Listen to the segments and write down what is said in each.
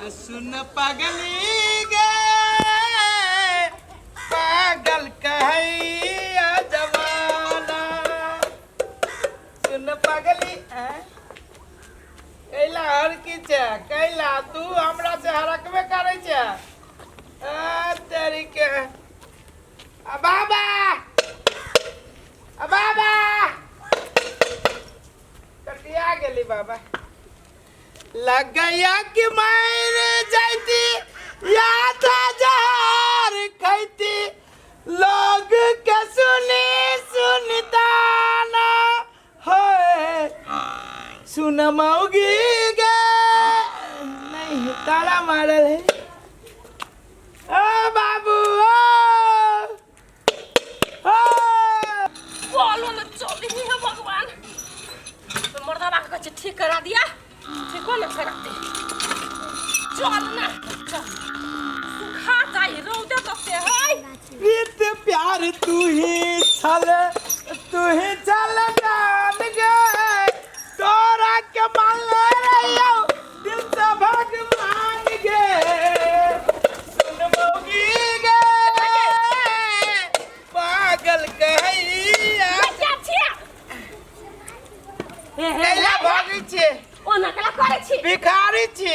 सुन पगली गे पागल कहैया जवाना सुन पगली कैला हर की छे कैला तू हमरा से हरकबे करे छे तेरी के बाबा बाबा कटिया गेली बाबा लग गया कि मैंने जाती याद जहर खैती लोग के सुनी सुनता ना हो सुन मऊगी गे नहीं ताला मारल है ओ बाबू बोलो ना जल्दी ही है भगवान तो मर्दा बाग का ठीक करा दिया ठीक हो ना कराते चल ना चल सुखा जाए रोदे तो से है प्रीत प्यार तू ही चल जान गे तोरा के मान रहियो दिल से भगवान गे सुन मौगी गे पागल कहैया क्या छिया कैला भागी छे ओना कला करे छी भिखारी छी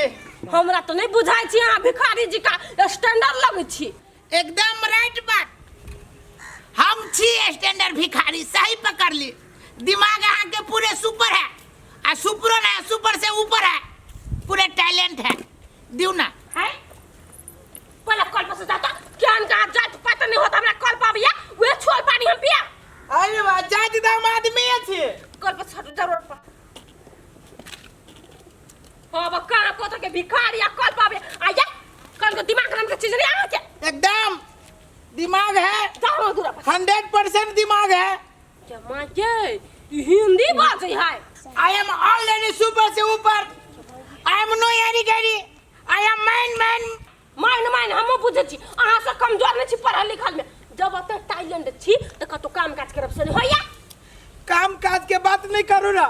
हमरा तो नहीं बुझाई छी हां भिखारी जी का स्टैंडर्ड लगे छी एकदम राइट बात हम छी स्टैंडर्ड भिखारी सही पकड़ ली दिमाग यहाँ के पूरे सुपर है आ सुपरो ना सुपर से ऊपर है पूरे टैलेंट है दियो ना है पहले कल पर से जाता क्या इनका जात पता नहीं होता हमरा कल पाबिया वे छोल पानी हम पिया अरे बा जाति दाम आदमी छे कल पर छट जरूर पर अब कहां को के भिखारी आ कल पावे आया कल को दिमाग नाम के चीज नहीं आ के एकदम दिमाग है जाओ दूर 100% दिमाग है क्या मां के हिंदी बात है आई एम ऑलरेडी सुपर से ऊपर आई एम नो यारी गरी आई एम मैन हम बुझे छी अहां से कमजोर नहीं छी पढ़ल लिखल में जब अत टैलेंट छी त कतो काम काज करब से नहीं होया काम काज के बात नहीं करू ना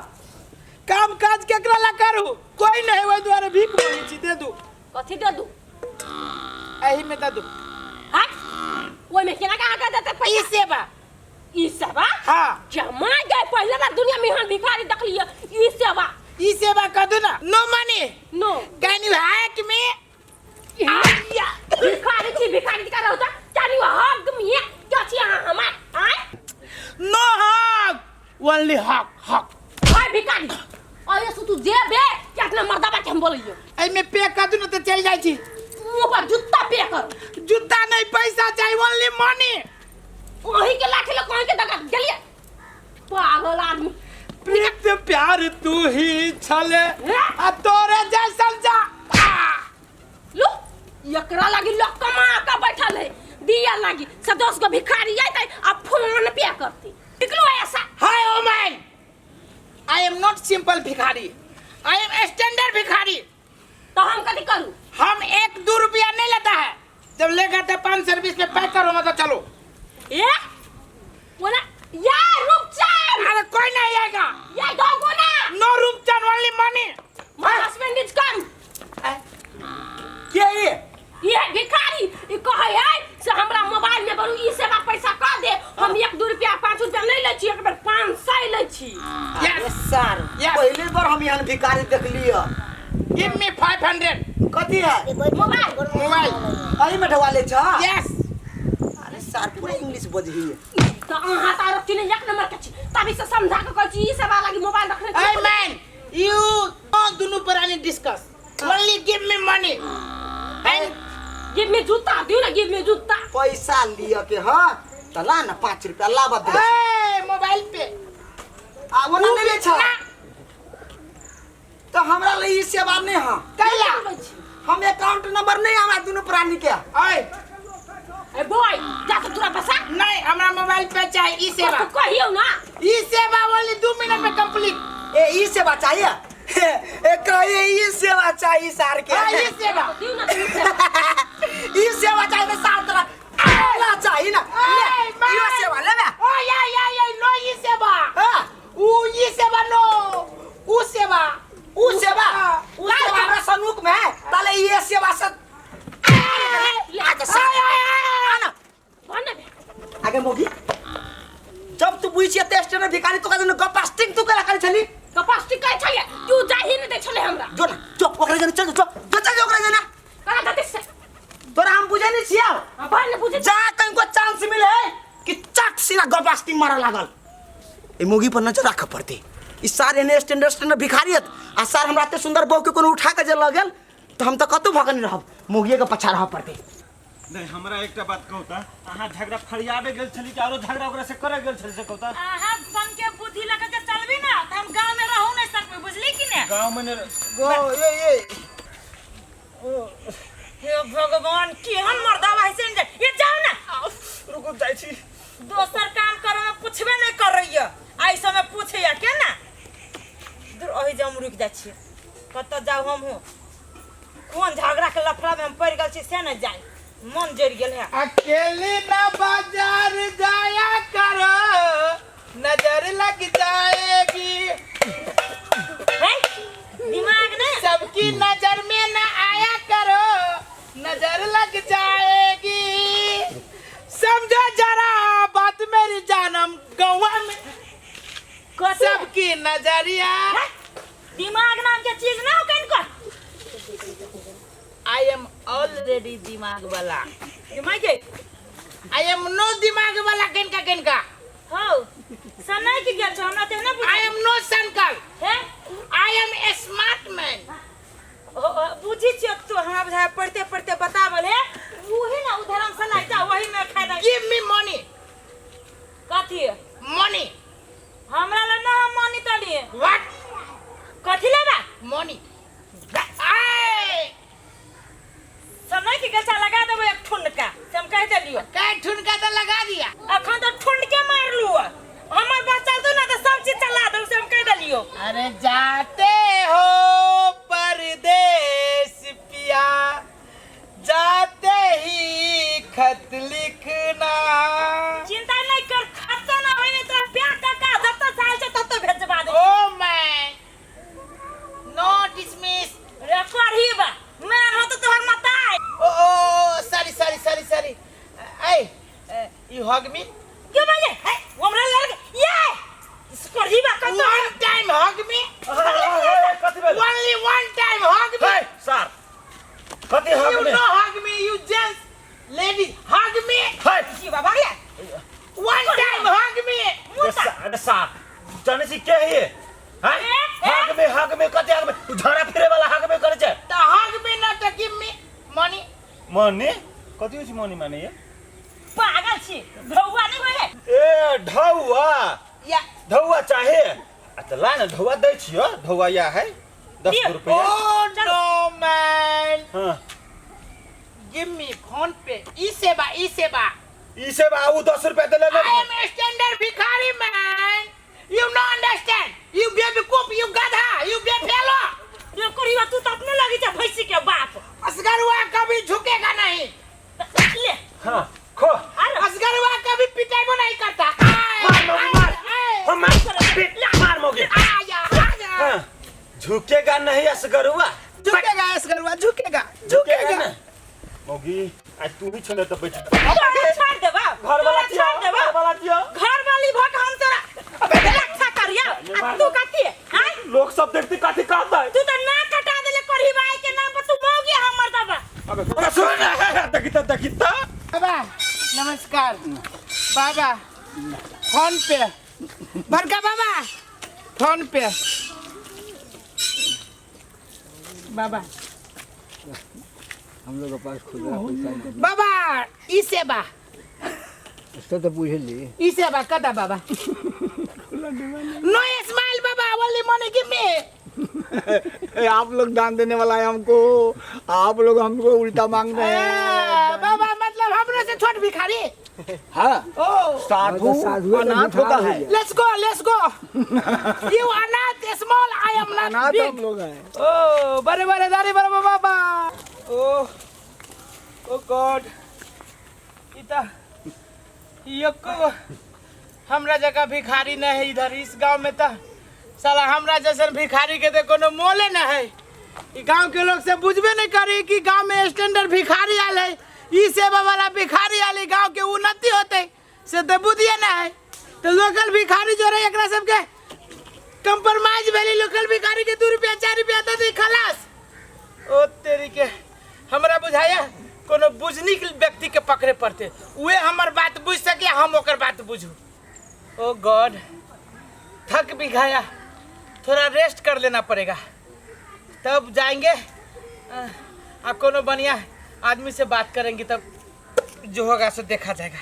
काम काज केकरा ला करू कोई नहीं ओइ द्वारा भीख मांगी छी दे दू कथि दे दू एही में दे दू हां ओइ में केना का देते पैसा ई सेवा हां जमा गए पहले बार दुनिया में हम भिखारी देख लिया ई सेवा कर दू ना no money no can you hack me भिखारी का होता कैन यू हक मी क्या छी हमार आय नो हक ओनली हक हाय भिखारी अरे सु तू जे बे क्या अपना मर्दाबा के हम बोलियो एई में पे कर दू ना त चल जाई छी मुंह पर जूता पे कर जूता नहीं पैसा चाहिए ओनली मनी वही के लाठी ले कोई के दगा गेलिए पागल आदमी प्रीत प्यार तू ही छले आ तोरे जैसन जा लो एकरा लागी लोग कमा का बैठल है दिया लागी सदोस को भिखारी आइते आ फोन पे करती निकलो ऐसा hi oh man I am not simple भिखारी आई एम स्टैंडर्ड भिखारी तो हम कथि करूं हम 1-2 रुपया नहीं लेता है जब लेगा तो 5 सर्विस में पैक करो मत चलो ए बोला यार रुपचान अरे कोई नहीं आएगा ये दो गुना नो रुपचान only money my husband is come क्या ये भिखारी ये कहे है से हमरा मोबाइल में बरू ई सेवा पैसा कर दे हम 1-2 रुपया 5 रुपया नहीं ले छी एक बार 500 ले छी यस सर पहले बार हम यहाँ भिखारी देख लिया गिव मी 500 कथी है मोबाइल अही में ढवाले छ यस अरे सर पूरा इंग्लिश बजही तो अहाँ तारो तीन एक नंबर के छी तभी से समझा के कहै छी ई सेवा लागी मोबाइल रखने Hey man, you don't do no parani discuss. Only give me money. And give me जूता दियो ना गिव मी जूता पैसा लिया के हां तला ना 5 रुपया लाभ दे hey, मोबाइल पे आ वो ना ले छ तो हमरा ले ई सेवा नहीं हां कैला हम अकाउंट नंबर नहीं हमरा दोनों प्राणी के ओए ए बॉय जा तो तोरा पैसा नहीं हमरा मोबाइल पे चाहिए ई सेवा तो कहियो ना ई सेवा ओनली 2 मिनट में कंप्लीट ए ई सेवा चाहिए ए कहे ई सेवा चाहिए सर के हां ई सेवा दियो ना तुम सेवा ई सेवा चाहिए सर तेरा ना चाहिए ना ई सेवा ले ना ओ या नो ई सेवा हां ऊ ई सेवा नो ऊ सेवा उ सेवा हमरा सनुक में ताले अरे ये सेवा से आगे मोगी जब तू बुझी छियै ते स्टैंडर्ड भिखारी तो कहन गपास्टिंग तू करा करे छली कपास्टिक काय छले तू जाही न दे छले हमरा जो ना जो ओकरा जने चल चल ओकरा जने करा दते से तोरा हम बुझे नहीं छिया अपन ने बुझे जा तनको चांस मिले कि चट सीधा गपास्टिंग मारा लागल ए मोगी पर नजर रख पड़ती ई सारे ने स्टैंडर्ड भिखारियत आ सर हमरा ते सुंदर बहू के कोनो उठा के जे लगल तो हम तो कतौ भगन रहब मोगिए के पछा रह पड़ते नहीं हमरा एकटा बात कहता अहाँ झगड़ा फरियाबे गेल छली कि आरो झगड़ा ओकरा से करे गेल छली से कहता आहा सन के बुद्धि लगा के चलबी ना त हम गांव में रहू नहीं सकबे बुझली कि ने गांव में गो ये हे भगवान केहन मर्दावा है से ये जाओ ना रुको जाई छी दोसर काम करे में पूछबे नहीं कर रही है ऐसा में पूछे या के ना दूर ओही जम रुक जा छी कत जाऊ हम हो कौन झगड़ा के लफड़ा में हम पड़ गेल छी से न जाई मन जर गेल है अकेले ना बाजार जाया करो नजर लग जाएगी है दिमाग ने सबकी नजर में ना आया करो नजर लग जाएगी समझो जरा बात मेरी जानम गौवा में सबकी नजरिया दिमाग नाम के चीज ना हो कन को I am already दिमाग वाला दिमाग के I am no दिमाग वाला किनका हो सना की गेल छ हमरा ते ना I am no संकल है I am a smart man बुझी छ तू हमरा बुझा पढ़ते पढ़ते बतावल है वही ना उधर हम सना जा वही में खाना give me money कथी money हमरा ला ना मानी तली what कथी लेबा money आए समय के गचा लगा देबो एक ठुनका से हम कह देलियो काय ठुनका तो लगा दिया अखन तो ठुंड के मार लू हमर बच्चा तो ना तो सब चीज चला दो से हम कह देलियो अरे जाते हो परदेश पिया जाते ही खत लिखना चिंता नहीं कर खर्चा ना होई तो ब्याह का जब तक साल से तब तो भेजवा दे oh man no dismiss record ही बा मैं हो तो तोहर मता oh sorry hey you hug me क्यों भाई है वो हमरा लग ये स्कोर ही बा कर one time hug me कथि भेल only one time hug me हे सर कथि हक you में no hug me you gents ladies hug me हे जी बाबा ये one time hug me अरे सर जाने छी के है हक में कथि हक में तू झगड़ा फिरे वाला हक में करे छै तो hug me not to give me money money कथि होय छै मनी माने ये पागल छी भौवा नहीं होए ए ढौआ yeah ढौआ चाहे आ त ला न ढौआ दै छियो ढौआ या है 10 रुपया oh no man हां give me phone pay e-सेवा ई से बाबू 10 रुपया दे ले I am a standard भिखारी man you no understand you baby coop you gadha you baby fellow ये करीबा तू तो अपने लगी जा भैंसी के बाप असगरुआ कभी झुकेगा नहीं ले हां खो असगरुआ कभी पिटाई नहीं करता मार मोगे हां झुकेगा नहीं असगरुआ झुकेगा ना मोगी आज तू ही छोड़े तो बैठ छोड़ देबा घर वाला किया घर वाली भक हम तेरा रक्षा करिया तू कथी है लोग सब देखते काठी काटता है तू तो ना कटा देले करही भाई के नाम पर तू मोगी हमर दबा अबे सुन देखिता बाबा नमस्कार बाबा फोन पे बड़का बाबा फोन पे बाबा हम लोग के पास खुदरा पैसा नहीं बाबा ई-सेवा उसको तो पूछ ली ई-सेवा कदा बाबा नो स्माइल बाबा ओनली मनी गिव मी आप लोग दान देने वाला है हमको आप लोग हमको उल्टा मांग रहे हैं बाबा मतलब हमरे से छोट भिखारी हाँ ओ साधु अनाथ होता है लेट्स गो यू अनाथ स्मॉल आई एम नॉट अनाथ बिग हम लोग हैं ओ बड़े दाढ़ी बड़े बाबा ओ गॉड इता यको हमरा जगह भिखारी नहीं है इधर इस गांव में तो साला हमरा जैसे भिखारी के तो कोनो मोले न है ई गांव के लोग से बुझबे नहीं करी कि गांव में स्टैंडर्ड भिखारी आल है, ई सेवा वाला भिखारी आले, गांव के उन्नति होते से तो बुझिए ना है। तो लोकल भिखारी जो रहे एकरा सबके कंप्रोमाइज भेली, लोकल भिखारी के 2 रुपया 4 रुपया दे दी खलास। ओ तेरी के हमरा बुझाया कोनो बुझनी व्यक्ति के पकड़े पड़ते, वे हमर बात बुझ सके, हम ओकर बात बुझू। ओ गॉड, थक भी गया, थोड़ा रेस्ट कर लेना पड़ेगा, तब जाएंगे आप कोनो बढ़िया आदमी से बात करेंगे, तब जो होगा सो देखा जाएगा।